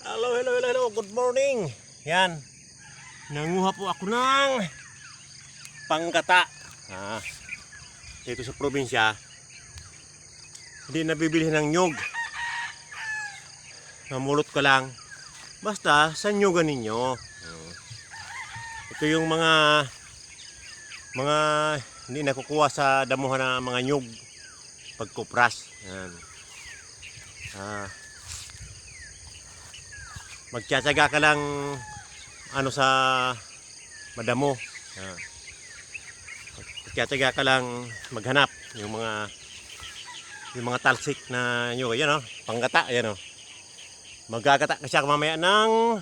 Hello, hello, hello, hello. Good morning. Yan. Nanguha po ako ng panggata. Dito sa probinsya, hindi nabibili ng nyug. Mamulot ka lang. Basta sa nyugan ninyo. Ito yung mga hindi nakukuha sa damuhan ng mga nyug pagkupras. Yan. Magtsatsaga ka lang sa madamo. Magtsatsaga ka lang maghanap yung mga talsik na nyug. Ayan panggata, ayan Magagata ka siya mamaya ng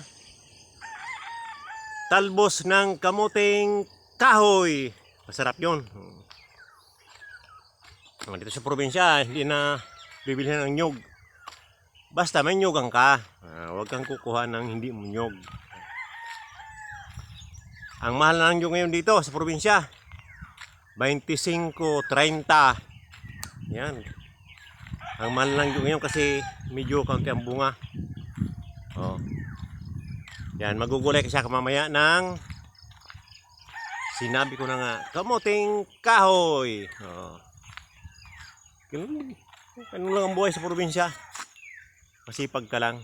talbos ng kamuting kahoy. Masarap yun. Dito sa probinsya, hindi na bibili ng nyug. Basta may nyugan ka. Huwag kang kukuha ng hindi mo nyug. Ang mahal na ng nyug ngayon dito sa probinsya, 25, 30. Yan. Ang mahal na ng nyug ngayon kasi medyo kaunti ang bunga. Yan, magugulay ka siya mamaya ng sinabi ko na nga, kamuting kahoy. Ganun lang ang buhay sa probinsya. Masipag ka lang.